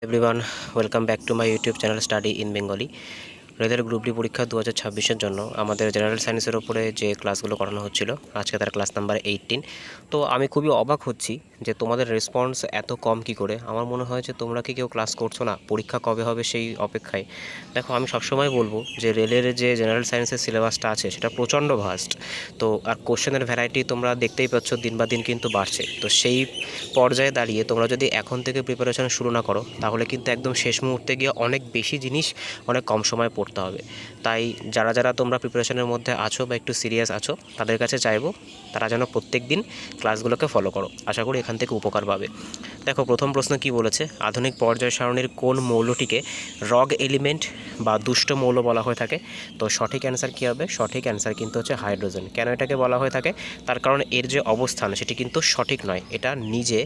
Everyone, welcome back to my YouTube channel study in Bengali. রেলের group D পরীক্ষা 2026-এর জন্য আমাদের জেনারেল সায়েন্সের ওপরে যে ক্লাসগুলো করানো হচ্ছিল, আজকে তার ক্লাস নাম্বার 18। তো আমি খুবই অবাক হচ্ছি যে তোমাদের রেসপন্স এত কম কি করে। আমার মনে হয় যে তোমরা কি কেউ ক্লাস করছো না, পরীক্ষা কবে হবে সেই অপেক্ষায়। দেখো, আমি সবসময় বলবো যে রেলের যে জেনারেল সায়েন্সের সিলেবাসটা আছে সেটা প্রচণ্ড ভাস্ট। তো আর কোশ্চেনের ভ্যারাইটি তোমরা দেখতেই পাচ্ছ, দিন বা দিন কিন্তু বাড়ছে। তো সেই পর্যায়ে দাঁড়িয়ে তোমরা যদি এখন থেকে প্রিপারেশন শুরু না করো, তাহলে কিন্তু একদম শেষ মুহূর্তে গিয়ে অনেক বেশি জিনিস অনেক কম সময়ে পড়তে হবে। তাই যারা যারা তোমরা প্রিপারেশনের মধ্যে আছো বা একটু সিরিয়াস আছো, তাদের কাছে চাইবো তারা যেন প্রত্যেক দিন ক্লাসগুলোকে ফলো করো। আশা করি এখান থেকে উপকার পাবে। দেখো, প্রথম প্রশ্ন কি বলেছে, আধুনিক পর্যায় সারণীর কোন মৌলটিকে রগ এলিমেন্ট বা দুষ্ট মৌল বলা হয়ে থাকে? তো সঠিক অ্যান্সার কী হবে? সঠিক অ্যান্সার কিন্তু হচ্ছে হাইড্রোজেন। কেন এটাকে বলা হয়ে থাকে? তার কারণ এর যে অবস্থান সেটি কিন্তু সঠিক নয়। এটা নিজে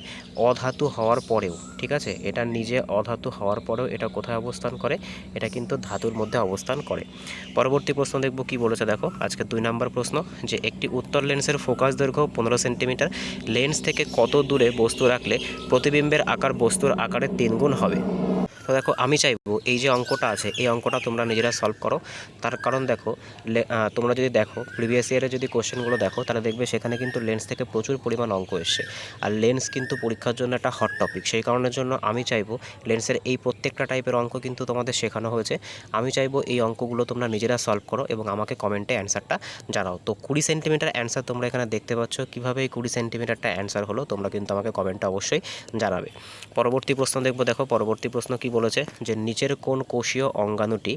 অধাতু হওয়ার পরেও, ঠিক আছে, এটা নিজে অধাতু হওয়ার পরেও এটা কোথায় অবস্থান করে? এটা কিন্তু ধাতুর মধ্যে অবস্থান করে। পরবর্তী প্রশ্ন দেখব কি বলেছে। দেখো, আজকে 2 নম্বর প্রশ্ন, যে একটি উত্তর লেন্সের ফোকাস দৈর্ঘ্য 15 সেন্টিমিটার, লেন্স থেকে কত দূরে বস্তু রাখলে প্রতিবিম্বের আকার বস্তুর আকারের 3 গুণ হবে? তো দেখো, আমি চাইবো এই যে অঙ্কটা আছে, এই অঙ্কটা তোমরা নিজেরা সলভ করো। তার কারণ দেখো, তোমরা যদি দেখো প্রিভিয়াস ইয়ারে যদি কোশ্চেনগুলো দেখো, তাহলে দেখবে সেখানে কিন্তু লেন্স থেকে প্রচুর পরিমাণ অঙ্ক এসছে। আর লেন্স কিন্তু পরীক্ষার জন্য একটা হট টপিক। সেই কারণের জন্য আমি চাইবো লেন্সের এই প্রত্যেকটা টাইপের অঙ্ক কিন্তু তোমাদের শেখানো হয়েছে। আমি চাইবো এই অঙ্কগুলো তোমরা নিজেরা সলভ করো এবং আমাকে কমেন্টে অ্যান্সারটা জানাও। তো 20 সেন্টিমিটার অ্যান্সার তোমরা এখানে দেখতে পাচ্ছ। কীভাবে এই 20 সেন্টিমিটারটা অ্যান্সার হলো তোমরা কিন্তু আমাকে কমেন্টে অবশ্যই জানাবে। পরবর্তী প্রশ্ন দেখবো। দেখো, পরবর্তী প্রশ্ন কি বলেছে, যে নিচের কোন কোষীয় অঙ্গাণুটি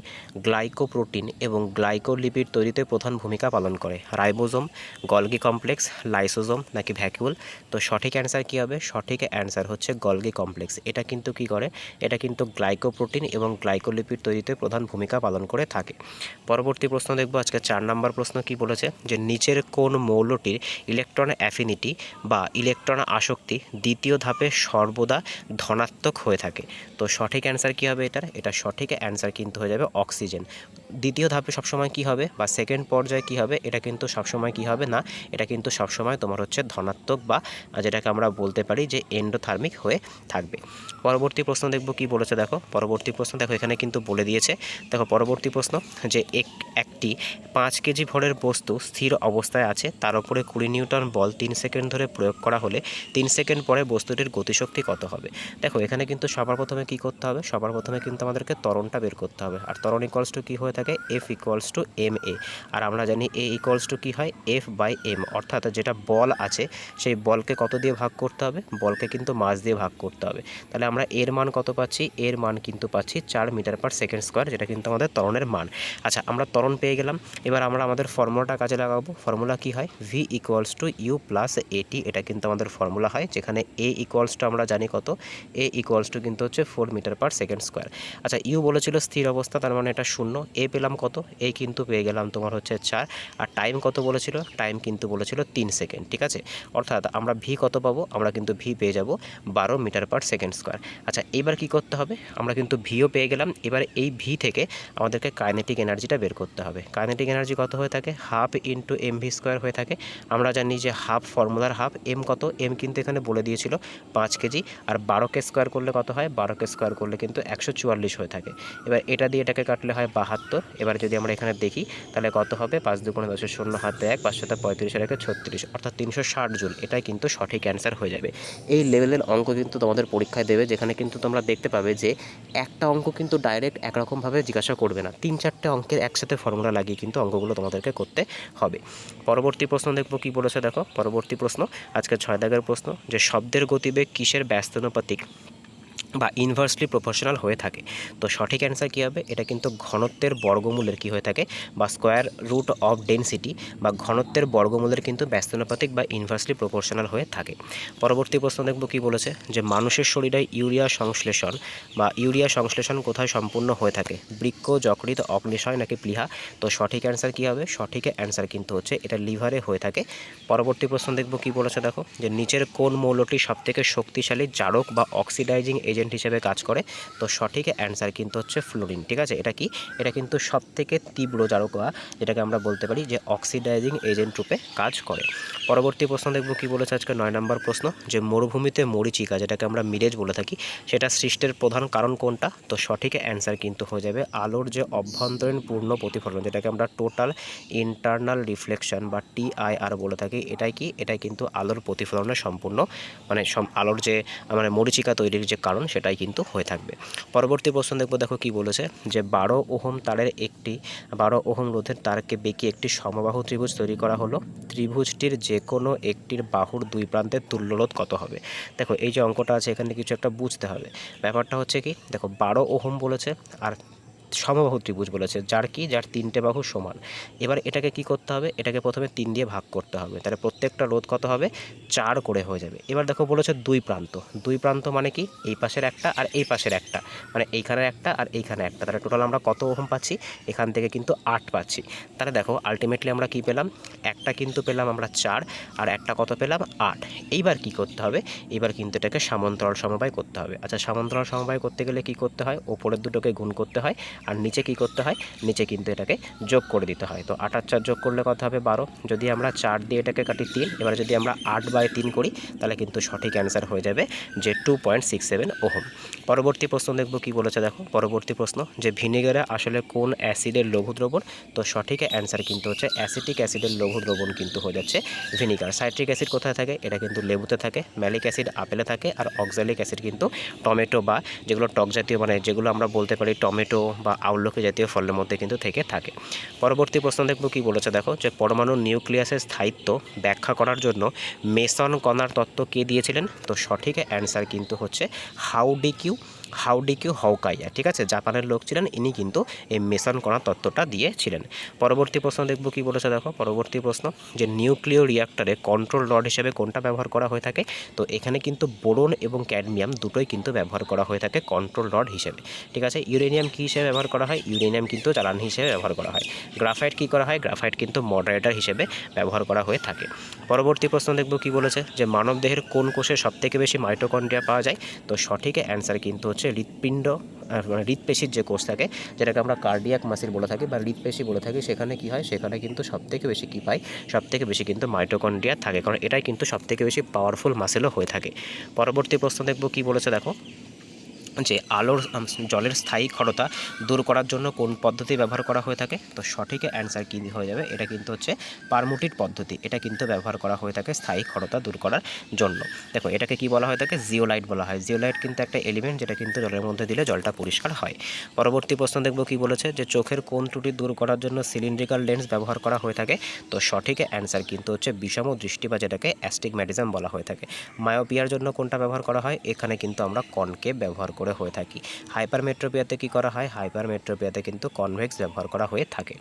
গ্লাইকোপ্রোটিন এবং গ্লাইকোলিপিড তৈরিতে প্রধান ভূমিকা পালন করে? রাইবোজোম, গলগি কমপ্লেক্স, লাইসোজোম নাকি ভ্যাকিউল? তো সঠিক অ্যান্সার কী হবে? সঠিক অ্যান্সার হচ্ছে গলগি কমপ্লেক্স। এটা কিন্তু কি করে? এটা কিন্তু গ্লাইকোপ্রোটিন এবং গ্লাইকোলিপিড তৈরিতে প্রধান ভূমিকা পালন করে থাকে। পরবর্তী প্রশ্ন দেখবো। আজকে 4 নম্বর প্রশ্ন কি বলেছে, যে নিচের কোন মৌলটির ইলেকট্রন অ্যাফিনিটি বা ইলেকট্রন আসক্তি দ্বিতীয় ধাপে সর্বদা ধনাত্মক হয়ে থাকে? তো সঠিক অ্যান্সার কী হবে এটার? এটা সঠিক অ্যান্সার কিন্তু হয়ে যাবে অক্সিজেন। দ্বিতীয় ধাপে সবসময় কী হবে বা সেকেন্ড পর্যায়ে কী হবে? এটা কিন্তু সবসময় কী হবে না, এটা কিন্তু সবসময় তোমার হচ্ছে ধনাত্মক বা যেটাকে আমরা বলতে পারি যে এন্ডোথার্মিক হয়ে থাকবে। পরবর্তী প্রশ্ন দেখব কি বলেছে। দেখো, পরবর্তী প্রশ্ন দেখো, এখানে কিন্তু বলে দিয়েছে। দেখো, পরবর্তী প্রশ্ন, যে একটি 5 কেজি ভরের বস্তু স্থির অবস্থায় আছে, তার উপরে 20 নিউটন বল 3 সেকেন্ড ধরে প্রয়োগ করা হলে 3 সেকেন্ড পরে বস্তুটির গতিশক্তি কত হবে? দেখো, এখানে কিন্তু সবার প্রথমে কি করতে হবে? সবার প্রথমে কিন্তু আমাদেরকে ত্বরণটা বের করতে হবে। আর ত্বরণ ইকুয়ালস টু কী হয়ে থাকে? F equals to M A. আর আমরা জানি এ ইকুয়ালস টু কী হয়? F by M. অর্থাৎ যেটা বল আছে সেই বলকে কত দিয়ে ভাগ করতে হবে? বলকে কিন্তু মাস দিয়ে ভাগ করতে হবে। তাহলে আমরা এর মান কত পাচ্ছি? এর মান কিন্তু পাচ্ছি 4 মিটার পার সেকেন্ড স্কোয়ার, যেটা কিন্তু আমাদের ত্বরণের মান। আচ্ছা, আমরা ত্বরণ পেয়ে গেলাম। এবার আমরা আমাদের ফর্মুলাটা কাজে লাগাবো। ফর্মুলা কী হয়? V equals to U plus AT. এটা কিন্তু আমাদের ফর্মুলা হয়, যেখানে এ ইকুয়ালস টু আমরা জানি কত? এ ইকুয়ালস টু কিন্তু হচ্ছে 4 মিটার পার সেকেন্ড স্কোয়ার। আচ্ছা, ইউ বলেছিল স্থির অবস্থা, তার মানে এটা 0। এ পেলাম কত? এ কিন্তু পেয়ে গেলাম তোমার হচ্ছে 4। আর টাইম কত বলেছিল? টাইম কিন্তু বলেছিল 3 সেকেন্ড। ঠিক আছে, অর্থাৎ আমরা ভি কত পাবো? আমরা কিন্তু ভি পেয়ে যাব 12 মিটার পার সেকেন্ড স্কোয়ার। আচ্ছা, এবার কি করতে হবে? আমরা কিন্তু ভিও পেয়ে গেলাম। এবার এই ভি থেকে আমাদেরকে কাইনেটিক এনার্জিটা বের করতে হবে। কাইনেটিক এনার্জি কত হয়ে থাকে? Half into M V square হয়ে থাকে। আমরা জানি যে হাফ ফর্মুলার হাফ। এম কত? এম কিন্তু এখানে বলে দিয়েছিল 5 কেজি। আর 12কে স্কোয়ার করলে কত হয়? 12কে স্কোয়ার করলে কিন্তু 144 হয়ে থাকে। এবার এটা দিয়ে এটাকে কাটলে হয় 72। এবার যদি আমরা এখানে দেখি তাহলে কত হবে? 5 দুগুণে 10, 0 হাতে 1, 5 সাথে 35 এর 36, অর্থাৎ 360 জুল। এটাই কিন্তু সঠিক অ্যান্সার হয়ে যাবে। এই লেভেলের অঙ্ক কিন্তু তোমাদের পরীক্ষায় দেবে, যেখানে কিন্তু তোমরা দেখতে পাবে যে একটা অঙ্ক কিন্তু ডাইরেক্ট একরকমভাবে জিজ্ঞাসা করবে না, 3-4টে অঙ্কের একসাথে ফর্মুলা লাগিয়ে কিন্তু অঙ্কগুলো তোমাদেরকে করতে হবে। পরবর্তী প্রশ্ন দেখবো কি বলেছে। দেখো, পরবর্তী প্রশ্ন, আজকে 6 দাগের প্রশ্ন, যে শব্দের গতিবেগ কিসের ব্যস্তানুপাতিক বা ইনভার্সলি প্রপোর্শনাল হয়ে থাকে? তো সঠিক অ্যান্সার কী হবে? এটা কিন্তু ঘনত্বের বর্গমূলের কী হয়ে থাকে? বা স্কোয়ার রুট অফ ডেনসিটি বা ঘনত্বের বর্গমূলের কিন্তু ব্যস্তানুপাতিক বা ইনভার্সলি প্রপোর্শনাল হয়ে থাকে। পরবর্তী প্রশ্ন দেখব কি বলেছে, যে মানুষের শরীরে ইউরিয়া সংশ্লেষণ কোথায় সম্পূর্ণ হয়ে থাকে? বৃক্ক, যকৃৎ, অগ্ন্যাশয় নাকি প্লীহা? তো সঠিক অ্যান্সার কী হবে? সঠিক অ্যান্সার কিন্তু হচ্ছে এটা লিভারে হয়ে থাকে। পরবর্তী প্রশ্ন দেখব কি বলেছে। দেখো, যে নিচের কোন মৌলটি সবথেকে শক্তিশালী জারক বা অক্সিডাইজিং এজেন্ট এজেন্ট হিসেবে কাজ করে? তো সঠিক অ্যান্সার কিন্তু হচ্ছে ফ্লোরিন। ঠিক আছে, এটা কি, এটা কিন্তু সবথেকে তীব্র জারকা, যেটাকে আমরা বলতে পারি যে অক্সিডাইজিং এজেন্ট রূপে কাজ করে। পরবর্তী প্রশ্ন দেখব কি বলেছে আজকে 9 নম্বর প্রশ্ন, যে মরুভূমিতে মরীচিকা, যেটাকে আমরা মিরেজ বলে থাকি, সেটা সৃষ্টির প্রধান কারণ কোনটা? তো সঠিক অ্যান্সার কিন্তু হয়ে যাবে আলোর যে অভ্যন্তরীণ পূর্ণ প্রতিফলন, যেটাকে আমরা টোটাল ইন্টারনাল রিফ্লেকশন বা TIR বলে থাকি। এটাই কি, এটাই কিন্তু আলোর প্রতিফলনের সম্পূর্ণ মানে আলোর যে মানে মরীচিকা তৈরির যে কারণ, সেটাই কিন্তু হয়ে থাকবে। পরবর্তী প্রশ্ন দেখব, দেখো কি বলেছে, যে 12 ওহম তারের 12 ওহম রোধের তারকে বেঁকিয়ে একটি সমবাহু ত্রিভুজ তৈরি করা হলো। ত্রিভুজটির যে কোনো একটির বাহুর দুই প্রান্তের তুল্য রোধ কত হবে? দেখো এই যে অঙ্কটা আছে, এখানে কিছু একটা বুঝতে হবে। ব্যাপারটা হচ্ছে কি, দেখো 12 ওহম বলেছে আর সমবাহু ত্রিভুজ বলেছে, যার 3টে বাহু সমান। এবার এটাকে কি করতে হবে, এটাকে প্রথমে 3 দিয়ে ভাগ করতে হবে, তাহলে প্রত্যেকটা রোধ কত হবে? 4 করে হয়ে যাবে। এবার দেখো বলেছে দুই প্রান্ত মানে কি, এই পাশের একটা আর এই পাশের একটা, মানে এইখানে একটা আর এইখানে একটা, তাহলে টোটাল আমরা কত ওহম পাচ্ছি? এখান থেকে কিন্তু 8 পাচ্ছি। তাহলে দেখো আলটিমেটলি আমরা কি পেলাম, একটা কিন্তু পেলাম আমরা 4, আর একটা কত পেলাম? 8। এইবার কি করতে হবে, এবার কিন্তু এটাকে সমান্তরাল সমবায় করতে হবে। আচ্ছা, সমান্তরাল সমবায় করতে গেলে কি করতে হয়? ওপরের দুটোকে গুণ করতে হয়, আর নিচে কি করতে হয়? নিচে কিন্তু এটাকে যোগ করে দিতে হয়। তো 8 আর 4 যোগ করলে কত হবে? 12। যদি আমরা 4 দিয়ে এটাকে কাটি 3, এবার যদি আমরা 8/3 করি, তাহলে কিন্তু সঠিক অ্যান্সার হয়ে যাবে যে 2.67 ওহম। পরবর্তী প্রশ্ন দেখব কি বলেছে, দেখো পরবর্তী প্রশ্ন, যে ভিনেগারে আসলে কোন অ্যাসিডের লঘু দ্রবণ? তো সঠিক অ্যান্সার কিন্তু হচ্ছে অ্যাসিটিক অ্যাসিডের লঘু দ্রবণ কিন্তু হয়ে যাচ্ছে ভিনিগার। সাইট্রিক অ্যাসিড কোথায় থাকে? এটা কিন্তু লেবুতে থাকে। ম্যালিক অ্যাসিড আপেলে থাকে। আর অক্সালিক অ্যাসিড কিন্তু টমেটো বা যেগুলো টক জাতীয়, মানে যেগুলো আমরা বলতে পারি টমেটো বা আউলকি জাতীয় ফলের মধ্যে কিন্তু থেকে থাকে। পরবর্তী প্রশ্ন দেখব কি বলেছে, দেখো যে পরমাণুর নিউক্লিয়াসের স্থায়িত্ব ব্যাখ্যা করার জন্য মেসন কণার তত্ত্ব কে দিয়েছিলেন? তো সঠিক অ্যান্সার কিন্তু হচ্ছে হাউডিকিউ হকাইয়া। ঠিক আছে, জাপানের লোক ছিলেন, ইনি কিন্তু এই মেসন কণার তত্ত্বটা দিয়েছিলেন। পরবর্তী প্রশ্ন দেখব কি বলেছে, দেখো পরবর্তী প্রশ্ন, যে নিউক্লিয় রিঅ্যাক্টরে কন্ট্রোল রড হিসেবে কোনটা ব্যবহার করা হয়ে থাকে? তো এখানে কিন্তু বোরন এবং ক্যাডমিয়াম দুটোই কিন্তু ব্যবহার করা হয়ে থাকে কন্ট্রোল রড হিসেবে। ঠিক আছে, ইউরেনিয়াম কী হিসেবে ব্যবহার করা হয়? ইউরেনিয়াম কিন্তু জ্বালানি হিসেবে ব্যবহার করা হয়। গ্রাফাইট কী করা হয়? গ্রাফাইট কিন্তু মডারেটর হিসেবে ব্যবহার করা হয়ে থাকে। পরবর্তী প্রশ্ন দেখব কি বলেছে, যে মানবদেহের কোন কোষে সবথেকে বেশি মাইটোকন্ড্রিয়া পাওয়া যায়? তো সঠিক অ্যান্সার কিন্তু হচ্ছে হৃৎপিণ্ড, মানে হৃৎপেশির যে কোষ থাকে, যেটাকে আমরা কার্ডিয়াক মাসিল বলে থাকি বা হৃৎপেশি বলে থাকি, সেখানে কি হয়, সেখানে কিন্তু সবথেকে বেশি কী পাই? সবথেকে বেশি কিন্তু মাইটোকন্ড্রিয়া থাকে, কারণ এটাই কিন্তু সবথেকে বেশি পাওয়ারফুল মাসেলও হয়ে থাকে। পরবর্তী প্রশ্ন দেখব কি বলেছে, দেখো যে জলের স্থায়ী ক্ষরতা দূর করার জন্য কোন পদ্ধতি ব্যবহার করা হয়ে থাকে? তো সঠিক অ্যান্সার কী হয়ে যাবে, এটা কিন্তু হচ্ছে পারমুটিট পদ্ধতি। এটা কিন্তু ব্যবহার করা হয়ে থাকে স্থায়ী ক্ষরতা দূর করার জন্য। দেখো এটাকে কি বলা হয়ে থাকে? জিওলাইট বলা হয়। জিওলাইট কিন্তু একটা এলিমেন্ট, যেটা কিন্তু জলের মধ্যে দিলে জলটা পরিষ্কার হয়। পরবর্তী প্রশ্ন দেখব কি বলেছে, যে চোখের কোন ত্রুটি দূর করার জন্য সিলিন্ড্রিক্যাল লেন্স ব্যবহার করা হয়ে থাকে? তো সঠিক অ্যান্সার কিন্তু হচ্ছে বিষম দৃষ্টি, বা যেটাকে অ্যাস্টিগম্যাটিজম বলা হয়ে থাকে। মায়োপিয়ার জন্য কোনটা ব্যবহার করা হয়? এখানে কিন্তু আমরা কনকেভ ব্যবহার করে হয়ে থাকি। হাইপারমেট্রোপিয়াতে কি করা হয়? হাইপারমেট্রোপিয়াতে কিন্তু কনভেক্স ব্যবহার করা হয়ে থাকে।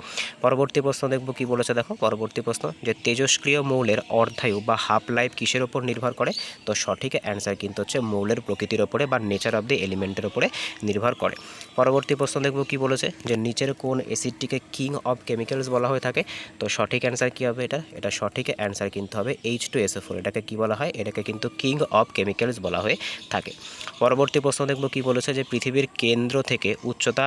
পরবর্তী প্রশ্ন দেখব কি বলেছে, দেখো পরবর্তী প্রশ্ন, যে তেজস্ক্রিয় মৌলের অর্ধায়ু বা হাফ লাইফ কিসের ওপর নির্ভর করে? তো সঠিক অ্যান্সার কিন্তু হচ্ছে মৌলের প্রকৃতির ওপরে বা নেচার অফ দি এলিমেন্টের ওপরে নির্ভর করে। পরবর্তী প্রশ্ন দেখব কি বলেছে, যে নিচের কোন অ্যাসিডটিকে কিং অফ কেমিক্যালস বলা হয়ে থাকে? তো সঠিক অ্যান্সার কী হবে? এটা সঠিক অ্যান্সার কিন্তু হবে H2SO4। এটাকে কি বলা হয়? এটাকে কিন্তু কিং অফ কেমিক্যালস বলা হয়ে থাকে। পরবর্তী প্রশ্ন দেখব কি বলেছে, যে পৃথিবীর কেন্দ্র থেকে উচ্চতা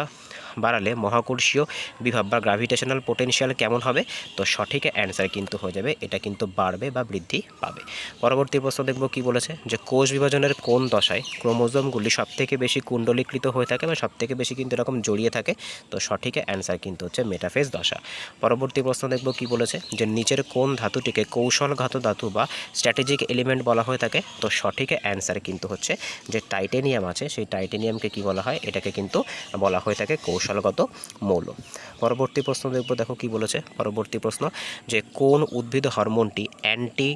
বাড়ালে মহাকর্ষীয় বিভব বা গ্র্যাভিটেশনাল পোটেনশিয়াল কেমন হবে? তো সঠিক অ্যান্সার কিন্তু হয়ে যাবে এটা কিন্তু বাড়বে বা বৃদ্ধি পাবে। পরবর্তী প্রশ্ন দেখব কি বলেছে, যে কোষ বিভাজনের কোন দশায় ক্রোমোজোমগুলি সবথেকে বেশি কুণ্ডলীকৃত হয়ে থাকে বা সবথেকে বেশি কিন্তু এরকম জড়িয়ে থাকে? তো সঠিক অ্যান্সার কিন্তু হচ্ছে মেটাফেজ দশা। পরবর্তী প্রশ্ন দেখব কি বলেছে, যে নিচের কোন ধাতুটিকে কৌশলঘাত ধাতু বা স্ট্র্যাটেজিক এলিমেন্ট বলা হয়ে থাকে? তো সঠিক অ্যান্সার কিন্তু হচ্ছে যে টাইটেনিয়াম আছে, সেই টাইটেনিয়ামকে কি বলা হয়? এটাকে কিন্তু বলা হয়ে থাকে কৌশলগত মৌল। পরবর্তী প্রশ্ন দেখব, দেখো কি বলেছে পরবর্তী প্রশ্ন, যে কোন উদ্ভিদ হরমোনটি অ্যান্টি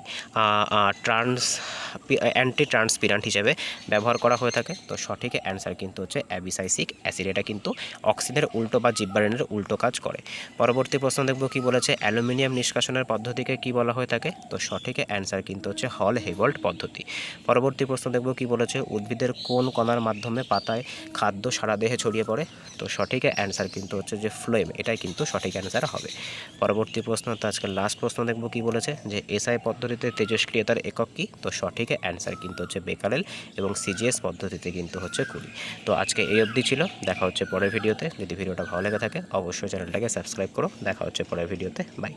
ট্রান্সপিরান্ট হিসেবে ব্যবহার করা হয়ে থাকে? তো সঠিক অ্যান্সার কিন্তু হচ্ছে অ্যাবিসাইসিক অ্যাসিড। এটা কিন্তু অক্সিনের উল্টো বা জিব্বারেনের উল্টো কাজ করে। পরবর্তী প্রশ্ন দেখব কি বলেছে, অ্যালুমিনিয়াম নিষ্কাশনের পদ্ধতিকে কি বলা হয়ে থাকে? তো সঠিক অ্যান্সার কিন্তু হচ্ছে হল হেভল্ট পদ্ধতি। পরবর্তী প্রশ্ন দেখব কি বলেছে, উদ্ভিদের কোন কণার মাধ্যমে পাতায় খাদ্য সারা দেহে ছড়িয়ে পড়ে? তো সঠিক সঠিক অ্যান্সার কিন্তু হচ্ছে যে ফ্লোয়েম, এটাই কিন্তু সঠিক অ্যান্সার হবে। পরবর্তী প্রশ্ন, তো আজকে লাস্ট প্রশ্ন দেখব কি বলেছে, যে এসআই পদ্ধতিতে তেজস্ক্রিয়তার একক কি? তো সঠিক অ্যান্সার কিন্তু হচ্ছে বেকারেল, এবং সিজিএস পদ্ধতিতে কিন্তু হচ্ছে কুড়ি। তো আজকে এই অবধি ছিল, দেখা হচ্ছে পরের ভিডিওতে। যদি ভিডিওটা ভালো লেগে থাকে অবশ্যই চ্যানেলটাকে সাবস্ক্রাইব করো। দেখা হচ্ছে পরের ভিডিওতে, বাই।